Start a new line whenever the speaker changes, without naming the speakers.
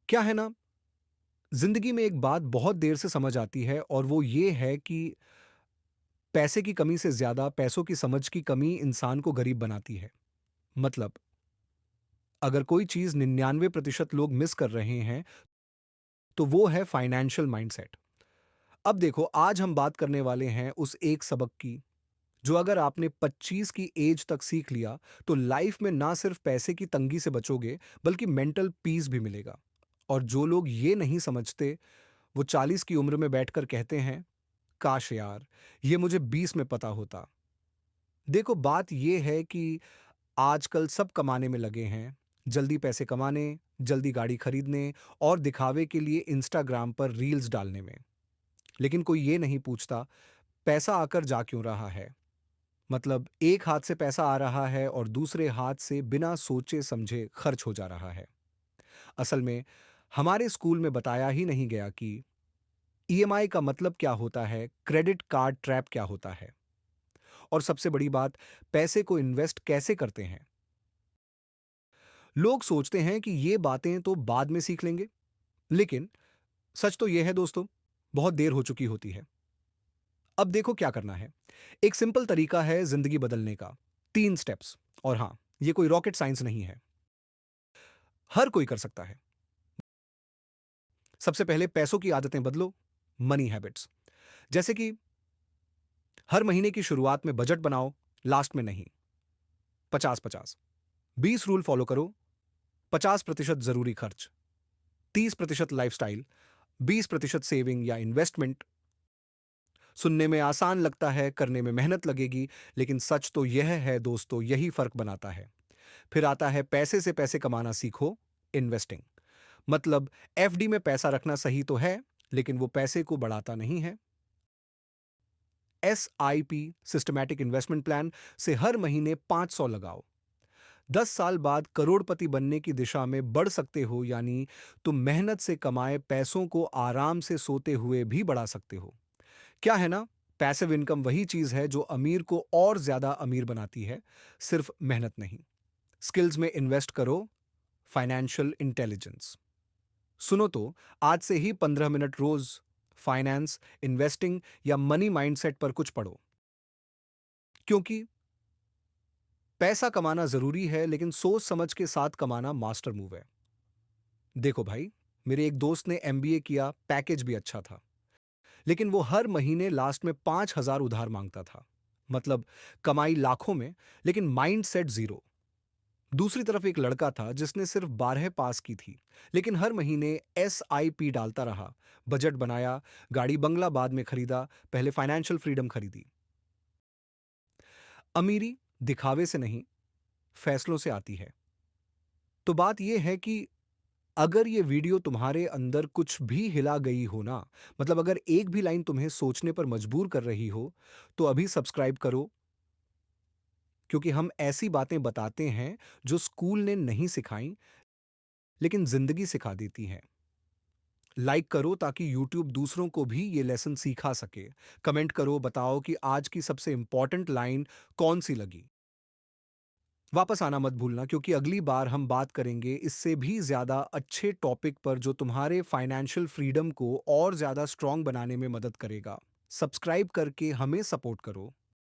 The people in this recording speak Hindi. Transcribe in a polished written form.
क्या है ना, जिंदगी में एक बात बहुत देर से समझ आती है और वो ये है कि पैसे की कमी से ज्यादा पैसों की समझ की कमी इंसान को गरीब बनाती है। मतलब, अगर कोई चीज 99% लोग मिस कर रहे हैं, तो वो है फाइनेंशियल माइंडसेट। अब देखो, आज हम बात करने वाले हैं उस एक सबक की, जो अगर आपने 25 की एज तक सीख लिया, तो लाइफ में ना सिर्फ पैसे की तंगी से बचोगे, बल्कि मेंटल पीस भी मिलेगा। और जो लोग ये नहीं समझते, वो 40 की उम्र में बैठकर कहते हैं, काश यार, ये मुझे 20 में पता होता। देखो, बात ये है कि आजकल सब कमाने में लगे हैं, जल्दी पैसे कमाने, जल्दी गाड़ी खरीदने और दिखावे के लिए इंस्टाग्राम पर रील्स डालने में। लेकिन कोई ये नहीं पूछता, पैसा आकर जा क्यों रहा है? मतलब, एक हाथ से पैसा आ रहा है और दूसरे हाथ से बिना सोचे समझे खर्च हो जा रहा है। असल में, हमारे स्कूल में बताया ही नहीं गया कि ईएमआई का मतलब क्या होता है, क्रेडिट कार्ड ट्रैप क्या होता है, और सबसे बड़ी बात, पैसे को इन्वेस्ट कैसे करते हैं। लोग सोचते हैं कि ये बातें तो बाद में सीख लेंगे, लेकिन सच तो यह है दोस्तों, बहुत देर हो चुकी होती है। अब देखो क्या करना है। एक सिंपल तरीका है जिंदगी बदलने का, 3 स्टेप्स। और हाँ, ये कोई रॉकेट साइंस नहीं है, हर कोई कर सकता है। सबसे पहले पैसों की आदतें बदलो, मनी हैबिट्स। जैसे कि हर महीने की शुरुआत में बजट बनाओ, लास्ट में नहीं। 50-50, 20 रूल फॉलो करो। 50% जरूरी खर्च, 30% लाइफस्टाइल, 20% सेविंग या इन्वेस्टमेंट। सुनने में आसान लगता है, करने में मेहनत लगेगी, लेकिन सच तो यह है दोस्तों, यही फर्क बनाता है। फिर आता है पैसे से पैसे कमाना सीखो, इन्वेस्टिंग। मतलब, एफडी में पैसा रखना सही तो है, लेकिन वो पैसे को बढ़ाता नहीं है। एसआईपी, सिस्टमैटिक इन्वेस्टमेंट प्लान से हर महीने 500 लगाओ। 10 साल बाद करोड़पति बनने की दिशा में बढ़ सकते हो, यानी तुम मेहनत से कमाए पैसों को आराम से सोते हुए भी बढ़ा सकते हो। क्या है ना, पैसिव इनकम वही चीज है जो अमीर को और ज्यादा अमीर बनाती है, सिर्फ मेहनत नहीं। स्किल्स में इन्वेस्ट करो, फाइनेंशियल इंटेलिजेंस। सुनो तो, आज से ही 15 मिनट रोज फाइनेंस, इन्वेस्टिंग या मनी माइंडसेट पर कुछ पढ़ो। क्योंकि पैसा कमाना जरूरी है, लेकिन सोच समझ के साथ कमाना मास्टर मूव है। देखो भाई, मेरे एक दोस्त ने एमबीए किया, पैकेज भी अच्छा था, लेकिन वो हर महीने लास्ट में 5,000 उधार मांगता था। मतलब, कमाई लाखों में, लेकिन माइंडसेट जीरो। दूसरी तरफ एक लड़का था जिसने सिर्फ 12 पास की थी, लेकिन हर महीने एसआईपी डालता रहा, बजट बनाया, गाड़ी बंगला बाद में खरीदा, पहले फाइनेंशियल फ्रीडम खरीदी। अमीरी दिखावे से नहीं, फैसलों से आती है। तो बात यह है कि अगर ये वीडियो तुम्हारे अंदर कुछ भी हिला गई हो ना, मतलब अगर एक भी लाइन तुम्हें सोचने पर मजबूर कर रही हो, तो अभी सब्सक्राइब करो, क्योंकि हम ऐसी बातें बताते हैं जो स्कूल ने नहीं सिखाई, लेकिन जिंदगी सिखा देती हैं। लाइक करो ताकि यूट्यूब दूसरों को भी ये लेसन सिखा सके। कमेंट करो, बताओ कि आज की सबसे इंपॉर्टेंट लाइन कौन सी लगी। वापस आना मत भूलना, क्योंकि अगली बार हम बात करेंगे इससे भी ज्यादा अच्छे टॉपिक पर जो तुम्हारे फाइनेंशियल फ्रीडम को और ज्यादा स्ट्रांग बनाने में मदद करेगा। सब्सक्राइब करके हमें सपोर्ट करो।